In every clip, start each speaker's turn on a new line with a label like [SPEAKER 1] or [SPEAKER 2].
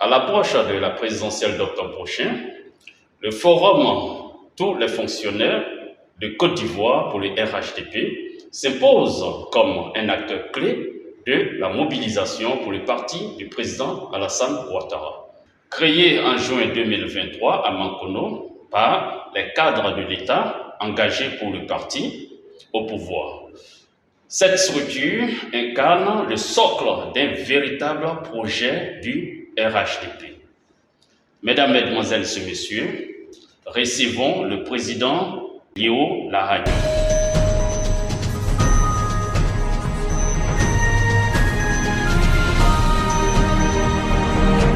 [SPEAKER 1] À l'approche de la présidentielle d'octobre prochain, le forum Tous les fonctionnaires de Côte d'Ivoire pour le RHDP s'impose comme un acteur clé de la mobilisation pour le parti du président Alassane Ouattara. Créé en juin 2023 à Mankono par les cadres de l'État engagés pour le parti au pouvoir. Cette structure incarne le socle d'un véritable projet du RHDP. Mesdames, Mesdemoiselles et Messieurs, recevons le président Léo Lahani.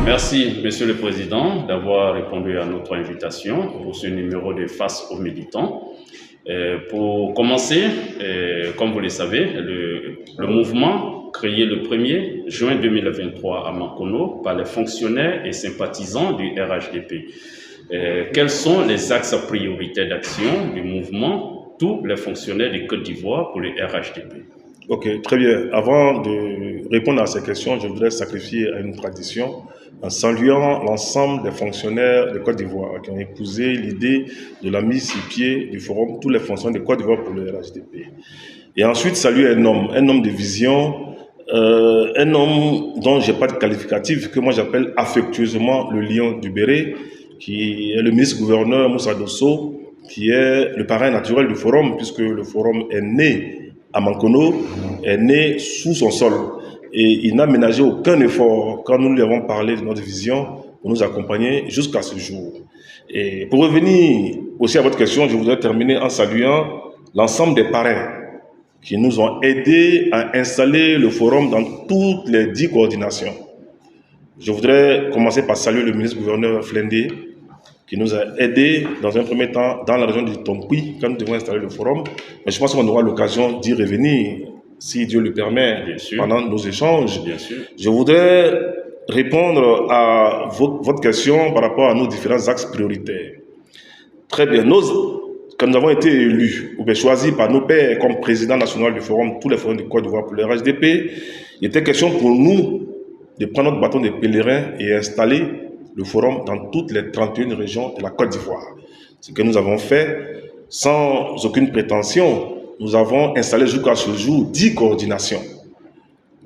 [SPEAKER 1] Merci, Monsieur le Président, d'avoir répondu à notre invitation pour ce numéro de Face aux militants. Pour commencer, comme vous le savez, le mouvement créé le 1er juin 2023 à Mankono par les fonctionnaires et sympathisants du RHDP. Quels sont les axes prioritaires d'action du mouvement Tous les fonctionnaires de Côte d'Ivoire pour le RHDP?
[SPEAKER 2] Ok, très bien. Avant de répondre à ces questions, je voudrais sacrifier à une tradition en saluant l'ensemble des fonctionnaires de Côte d'Ivoire qui ont épousé l'idée de la mise sur pied du forum Tous les fonctionnaires de Côte d'Ivoire pour le RHDP. Et ensuite, saluer un homme de vision, un homme dont je n'ai pas de qualificatif, que moi j'appelle affectueusement le lion du béret, qui est le ministre-gouverneur Moussa Dosso, qui est le parrain naturel du forum, puisque le forum est né à Mankono, est né sous son sol. Et il n'a ménagé aucun effort quand nous lui avons parlé de notre vision pour nous accompagner jusqu'à ce jour. Et pour revenir aussi à votre question, je voudrais terminer en saluant l'ensemble des parrains qui nous ont aidés à installer le forum dans toutes les 10 coordinations. Je voudrais commencer par saluer le ministre-gouverneur Flendé, qui nous a aidés dans un premier temps dans la région du Tonkui quand nous devons installer le forum. Mais je pense qu'on aura l'occasion d'y revenir, si Dieu le permet, pendant nos échanges.
[SPEAKER 1] Bien sûr.
[SPEAKER 2] Je voudrais répondre à votre question par rapport à nos différents axes prioritaires. Très bien. Quand nous avons été élus ou bien choisis par nos pairs comme président national du forum, tous les forums de Côte d'Ivoire pour le RHDP, il était question pour nous de prendre notre bâton de pèlerin et installer le forum dans toutes les 31 régions de la Côte d'Ivoire. Ce que nous avons fait sans aucune prétention. Nous avons installé jusqu'à ce jour 10 coordinations.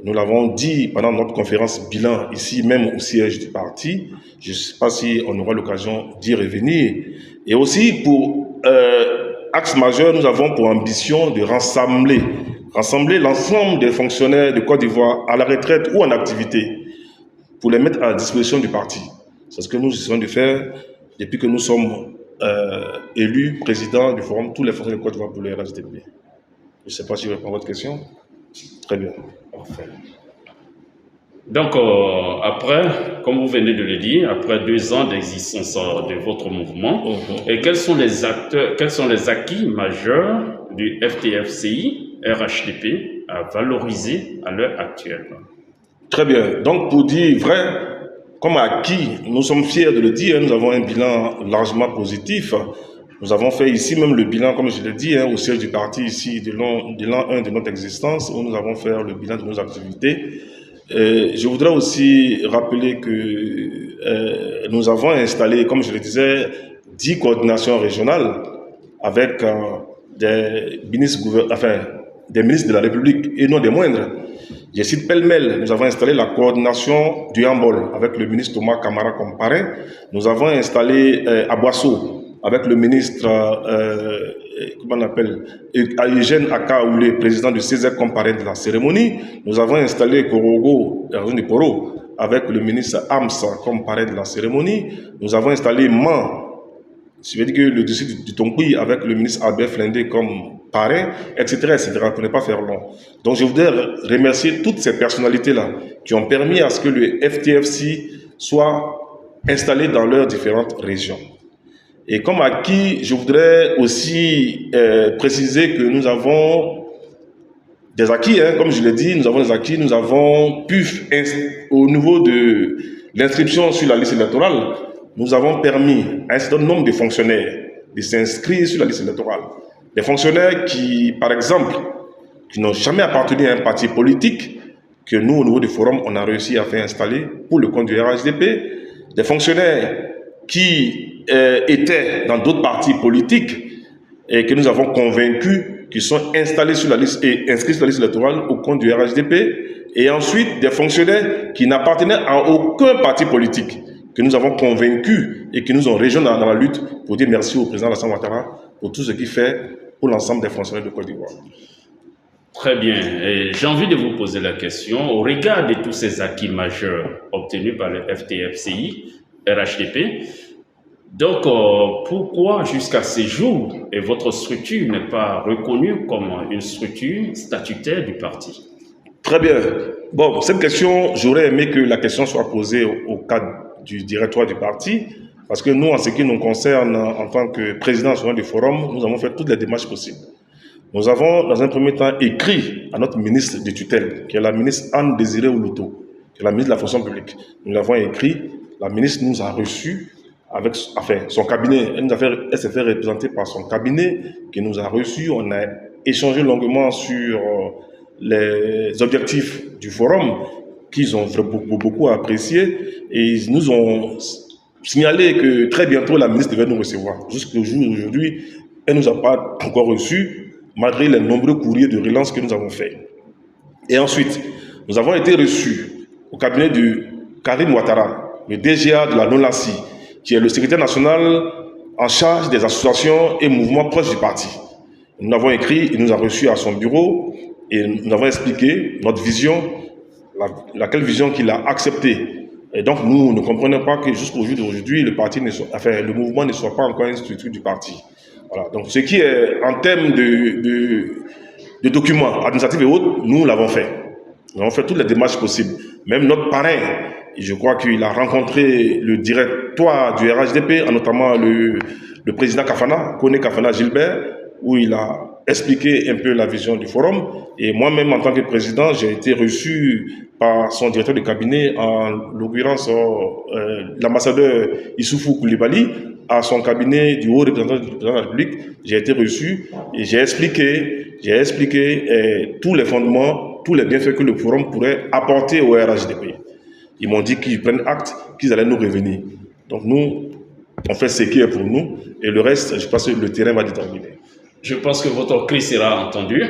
[SPEAKER 2] Nous l'avons dit pendant notre conférence bilan ici même au siège du parti. Je ne sais pas si on aura l'occasion d'y revenir. Et aussi pour axe majeur, nous avons pour ambition de rassembler l'ensemble des fonctionnaires de Côte d'Ivoire à la retraite ou en activité pour les mettre à la disposition du parti. C'est ce que nous essayons de faire depuis que nous sommes élus président du forum Tous les fonctionnaires de Côte d'Ivoire pour le RHDP. Je ne sais pas si je réponds à votre question. Très bien.
[SPEAKER 1] Parfait. Donc, après, comme vous venez de le dire, après 2 ans d'existence de votre mouvement, et quels sont les acquis majeurs du FTFCI RHDP à valoriser à l'heure actuelle?
[SPEAKER 2] Très bien. Donc, pour dire vrai, comme acquis, nous sommes fiers de le dire, nous avons un bilan largement positif. Nous avons fait ici même le bilan, comme je l'ai dit, au siège du parti ici, de l'an 1 de notre existence, où nous avons fait le bilan de nos activités. Je voudrais aussi rappeler que nous avons installé, comme je le disais, 10 coordinations régionales avec des ministres de la République et non des moindres. Je cite pêle-mêle, nous avons installé la coordination du handball avec le ministre Thomas Camara comme parrain. Nous avons installé à Boisseau avec le ministre Eugène Akaoulé, président du CESEC comme parrain de la cérémonie. Nous avons installé Korogo, la région de Poro, avec le ministre Amsa comme parrain de la cérémonie. Nous avons installé Man, je veux dire que le district du Tonkui avec le ministre Albert Flendé comme parrain, etc., etc., pour ne pas faire long. Donc je voudrais remercier toutes ces personnalités-là qui ont permis à ce que le FTFC soit installé dans leurs différentes régions. Et comme acquis, je voudrais aussi préciser que nous avons des acquis, comme je l'ai dit, nous avons des acquis, nous avons pu, au niveau de l'inscription sur la liste électorale, nous avons permis à un certain nombre de fonctionnaires de s'inscrire sur la liste électorale. Des fonctionnaires qui, par exemple, qui n'ont jamais appartenu à un parti politique, que nous, au niveau du forum, on a réussi à faire installer pour le compte du RHDP, des fonctionnaires qui étaient dans d'autres partis politiques et que nous avons convaincus qui sont installés sur la liste et inscrits sur la liste électorale au compte du RHDP, et ensuite des fonctionnaires qui n'appartenaient à aucun parti politique, que nous avons convaincus et qui nous ont rejoints dans la lutte pour dire merci au président Alassane Ouattara pour tout ce qu'il fait pour l'ensemble des fonctionnaires de Côte d'Ivoire.
[SPEAKER 1] Très bien. J'ai envie de vous poser la question, au regard de tous ces acquis majeurs obtenus par le FTFCI, RHDP, donc pourquoi jusqu'à ce jour votre structure n'est pas reconnue comme une structure statutaire du parti?
[SPEAKER 2] Très bien. Bon, cette question, j'aurais aimé que la question soit posée au cadre du directoire du parti, parce que nous, en ce qui nous concerne, en tant que président national du forum, nous avons fait toutes les démarches possibles. Nous avons, dans un premier temps, écrit à notre ministre de tutelle, qui est la ministre Anne Désiré Oloto, qui est la ministre de la fonction publique. Nous l'avons écrit, la ministre nous a reçus avec son cabinet. Elle s'est fait représenter par son cabinet qui nous a reçus. On a échangé longuement sur les objectifs du forum qu'ils ont beaucoup apprécié, et ils nous ont signalé que très bientôt la ministre devait nous recevoir. Jusqu'au jour d'aujourd'hui, elle ne nous a pas encore reçus, malgré les nombreux courriers de relance que nous avons faits. Et ensuite, nous avons été reçus au cabinet de Karim Ouattara, le DGA de la NONACI, qui est le secrétaire national en charge des associations et mouvements proches du parti. Nous l'avons écrit, il nous a reçus à son bureau et nous avons expliqué notre vision, laquelle vision qu'il a acceptée. Et donc nous ne comprenons pas que jusqu'au jour d'aujourd'hui, le mouvement ne soit pas encore une structure du parti. Voilà. Donc ce qui est en termes de documents administratifs et autres, nous l'avons fait. Nous avons fait toutes les démarches possibles. Même notre parrain, je crois qu'il a rencontré le directoire du RHDP, notamment le président Kafana, Koné Kafana Gilbert, où il a expliqué un peu la vision du forum. Et moi-même, en tant que président, j'ai été reçu par son directeur de cabinet, en l'occurrence l'ambassadeur Issoufou Koulibaly, à son cabinet du haut représentant du président de la République. J'ai été reçu et j'ai expliqué tous les fondements, tous les bienfaits que le forum pourrait apporter au RHDP. Ils m'ont dit qu'ils prennent acte, qu'ils allaient nous revenir. Donc nous, on fait ce qui est pour nous, et le reste, je pense que le terrain va déterminer.
[SPEAKER 1] Je pense que votre cri sera entendu.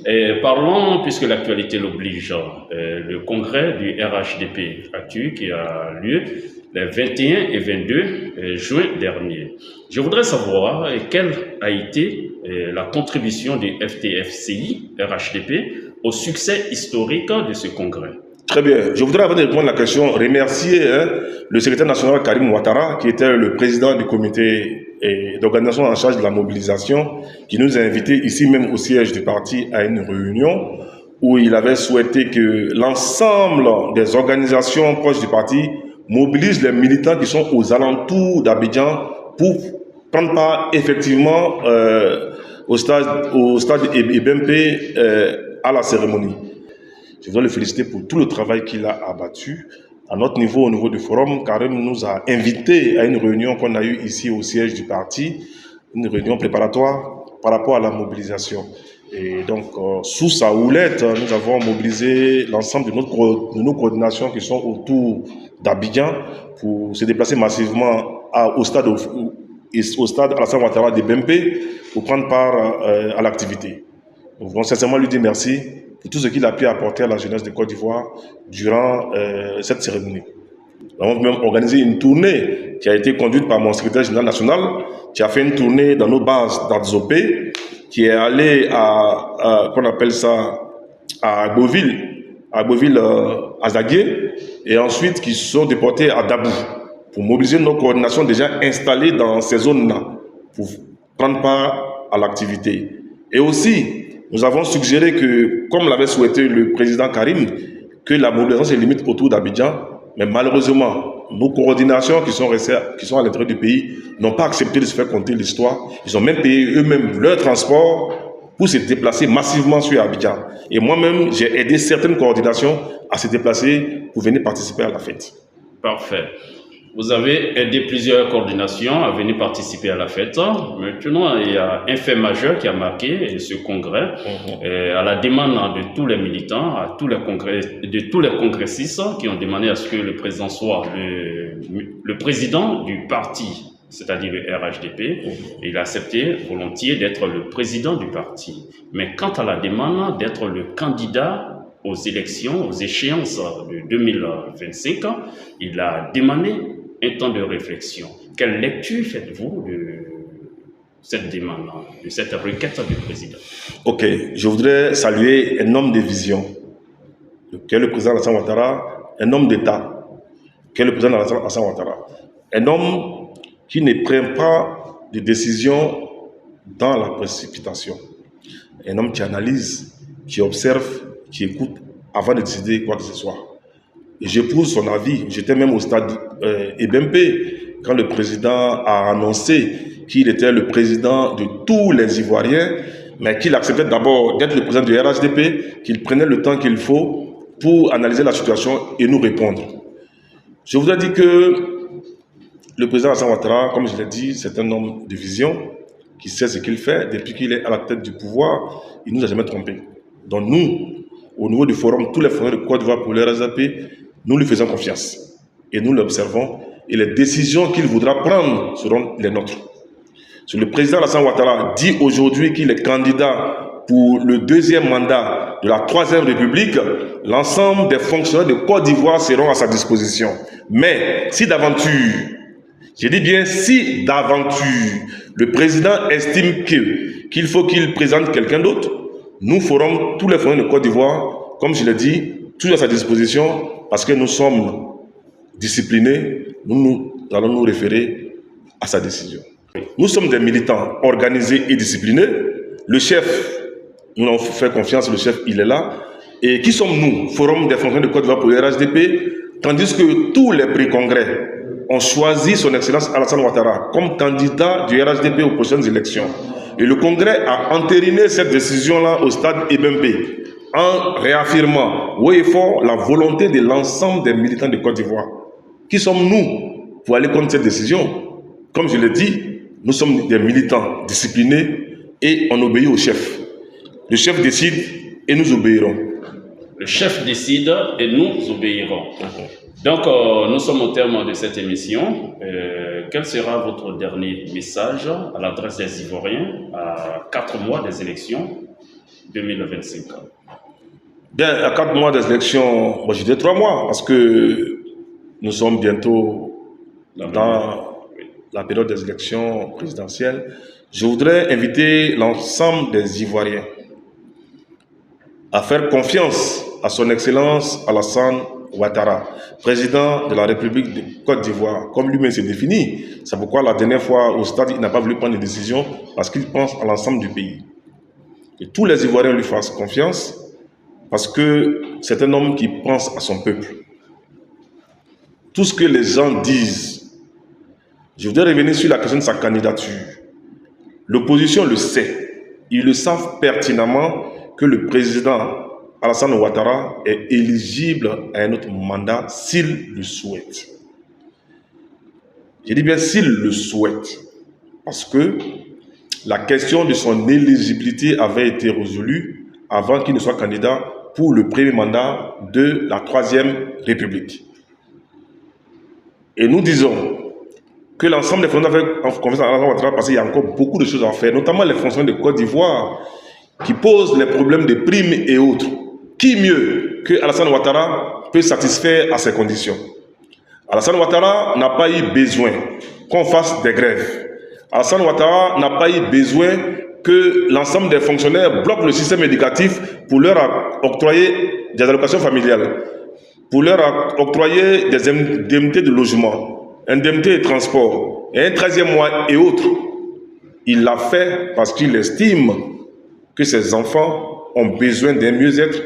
[SPEAKER 1] Et parlons, puisque l'actualité l'oblige, le congrès du RHDP actuel qui a lieu les 21 et 22 juin dernier. Je voudrais savoir quelle a été la contribution du FTFCI, RHDP, au succès historique de ce congrès.
[SPEAKER 2] Très bien. Je voudrais, avant de répondre à la question, remercier le secrétaire national Karim Ouattara, qui était le président du comité d'organisation en charge de la mobilisation, qui nous a invités ici même au siège du parti à une réunion où il avait souhaité que l'ensemble des organisations proches du parti mobilisent les militants qui sont aux alentours d'Abidjan pour prendre part effectivement au stade Ebempe à la cérémonie. Je voudrais le féliciter pour tout le travail qu'il a abattu. À notre niveau, au niveau du forum, Karim nous a invités à une réunion qu'on a eue ici au siège du parti, une réunion préparatoire par rapport à la mobilisation. Et donc, sous sa houlette, nous avons mobilisé l'ensemble de nos coordinations qui sont autour d'Abidjan pour se déplacer massivement au stade Alassane Ouattara de Bempé pour prendre part à l'activité. Nous voulons sincèrement lui dire merci pour tout ce qu'il a pu apporter à la jeunesse de Côte d'Ivoire durant cette cérémonie. Nous avons même organisé une tournée qui a été conduite par mon secrétaire général national, qui a fait une tournée dans nos bases d'Adzopé, qui est allé à Agboville, à Zaguier, et ensuite qui sont déportés à Dabou pour mobiliser nos coordinations déjà installées dans ces zones-là pour prendre part à l'activité. Et aussi, nous avons suggéré que, comme l'avait souhaité le président Karim, que la mobilisation se limite autour d'Abidjan, mais malheureusement, nos coordinations qui sont à l'intérieur du pays n'ont pas accepté de se faire compter l'histoire. Ils ont même payé eux-mêmes leur transport pour se déplacer massivement sur Abidjan. Et moi-même, j'ai aidé certaines coordinations à se déplacer pour venir participer à la fête.
[SPEAKER 1] Parfait. Vous avez aidé plusieurs coordinations à venir participer à la fête. Maintenant, il y a un fait majeur qui a marqué ce congrès, à la demande de tous les militants, de tous les congressistes qui ont demandé à ce que le président soit le président du parti, c'est-à-dire le RHDP. Il a accepté volontiers d'être le président du parti. Mais quant à la demande d'être le candidat aux élections, aux échéances de 2025, il a demandé un temps de réflexion. Quelle lecture faites-vous de cette demande, de cette requête du président?
[SPEAKER 2] Ok, je voudrais saluer un homme de vision, qui est le président Alassane Ouattara, un homme d'État, qui est le président Alassane Ouattara, un homme qui ne prend pas de décisions dans la précipitation, un homme qui analyse, qui observe, qui écoute avant de décider quoi que ce soit. Et j'épouse son avis. J'étais même au stade EBMP quand le président a annoncé qu'il était le président de tous les Ivoiriens, mais qu'il acceptait d'abord d'être le président du RHDP, qu'il prenait le temps qu'il faut pour analyser la situation et nous répondre. Je voudrais dire que le président Alassane Ouattara, comme je l'ai dit, c'est un homme de vision qui sait ce qu'il fait. Depuis qu'il est à la tête du pouvoir, il ne nous a jamais trompés. Donc nous, au niveau du forum, tous les fonctionnaires de Côte d'Ivoire pour le RHDP, nous lui faisons confiance et nous l'observons et les décisions qu'il voudra prendre seront les nôtres. Si le président Alassane Ouattara dit aujourd'hui qu'il est candidat pour le deuxième mandat de la Troisième République, l'ensemble des fonctionnaires de Côte d'Ivoire seront à sa disposition. Mais si d'aventure, je dis bien si d'aventure, le président estime qu'il faut qu'il présente quelqu'un d'autre, nous ferons tous les fonctionnaires de Côte d'Ivoire, comme je l'ai dit, tout à sa disposition, parce que nous sommes disciplinés, nous allons nous référer à sa décision. Nous sommes des militants organisés et disciplinés. Le chef, nous avons fait confiance, le chef, il est là. Et qui sommes-nous? Forum des fonctionnaires de Côte d'Ivoire pour le RHDP, tandis que tous les prix-congrès ont choisi son Excellence Alassane Ouattara comme candidat du RHDP aux prochaines élections. Et le Congrès a entériné cette décision-là au stade EBMP, en réaffirmant haut et fort la volonté de l'ensemble des militants de Côte d'Ivoire. Qui sommes-nous pour aller contre cette décision? Comme je l'ai dit, nous sommes des militants disciplinés et on obéit au chef. Le chef décide et nous obéirons.
[SPEAKER 1] Le chef décide et nous obéirons. Donc, nous sommes au terme de cette émission. Quel sera votre dernier message à l'adresse des Ivoiriens à 4 mois des élections 2025?
[SPEAKER 2] Bien, à 4 mois des élections, moi je dis 3 mois, parce que nous sommes bientôt dans la période des élections présidentielles. Je voudrais inviter l'ensemble des Ivoiriens à faire confiance à son Excellence Alassane Ouattara, président de la République de Côte d'Ivoire, comme lui-même s'est défini. C'est pourquoi la dernière fois au stade, il n'a pas voulu prendre de décision, parce qu'il pense à l'ensemble du pays. Et tous les Ivoiriens lui fassent confiance, parce que c'est un homme qui pense à son peuple. Tout ce que les gens disent, je voudrais revenir sur la question de sa candidature. L'opposition le sait. Ils le savent pertinemment que le président Alassane Ouattara est éligible à un autre mandat s'il le souhaite. Je dis bien s'il le souhaite, parce que la question de son éligibilité avait été résolue avant qu'il ne soit candidat pour le premier mandat de la Troisième République. Et nous disons que l'ensemble des fonctionnaires en confiance à Alassane Ouattara, parce qu'il y a encore beaucoup de choses à faire, notamment les fonctionnaires de Côte d'Ivoire qui posent les problèmes de primes et autres. Qui mieux que Alassane Ouattara peut satisfaire à ces conditions? Alassane Ouattara n'a pas eu besoin qu'on fasse des grèves. Alassane Ouattara n'a pas eu besoin que l'ensemble des fonctionnaires bloquent le système éducatif pour leur octroyer des allocations familiales, pour leur octroyer des indemnités de logement, indemnités de transport, et un 13e mois et autres. Il l'a fait parce qu'il estime que ses enfants ont besoin d'un mieux-être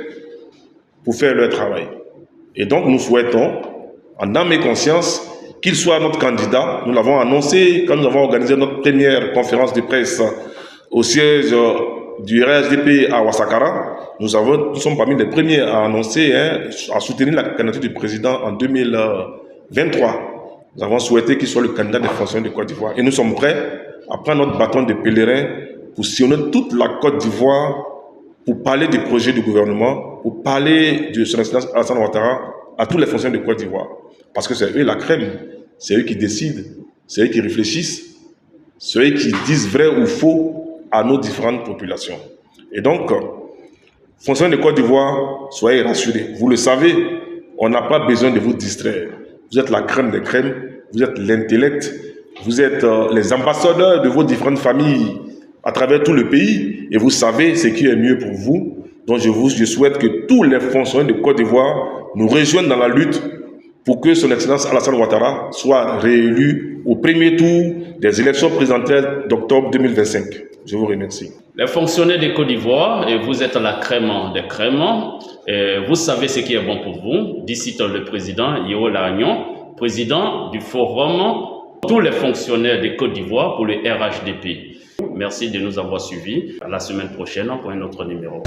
[SPEAKER 2] pour faire leur travail. Et donc nous souhaitons, en âme et conscience, qu'il soit notre candidat. Nous l'avons annoncé quand nous avons organisé notre première conférence de presse au siège du RHDP à Ouassakara. Nous sommes parmi les premiers à annoncer, à soutenir la candidature du président en 2023. Nous avons souhaité qu'il soit le candidat des fonctionnaires de Côte d'Ivoire. Et nous sommes prêts à prendre notre bâton de pèlerin pour sillonner toute la Côte d'Ivoire, pour parler des projets du gouvernement, pour parler de son excellence Alassane Ouattara à tous les fonctionnaires de Côte d'Ivoire. Parce que c'est eux la crème, c'est eux qui décident, c'est eux qui réfléchissent, c'est eux qui disent vrai ou faux à nos différentes populations. Et donc, fonctionnaires de Côte d'Ivoire, soyez rassurés. Vous le savez, on n'a pas besoin de vous distraire. Vous êtes la crème des crèmes, vous êtes l'intellect, vous êtes les ambassadeurs de vos différentes familles à travers tout le pays et vous savez ce qui est mieux pour vous. Donc je souhaite que tous les fonctionnaires de Côte d'Ivoire nous rejoignent dans la lutte pour que son excellence Alassane Ouattara soit réélu au premier tour des élections présidentielles d'octobre 2025. Je vous remercie.
[SPEAKER 1] Les fonctionnaires de Côte d'Ivoire, vous êtes la crème des crèmes, vous savez ce qui est bon pour vous. D'ici le président Yéhola Agnon, président du forum, tous les fonctionnaires de Côte d'Ivoire pour le RHDP. Merci de nous avoir suivis. À la semaine prochaine pour un autre numéro.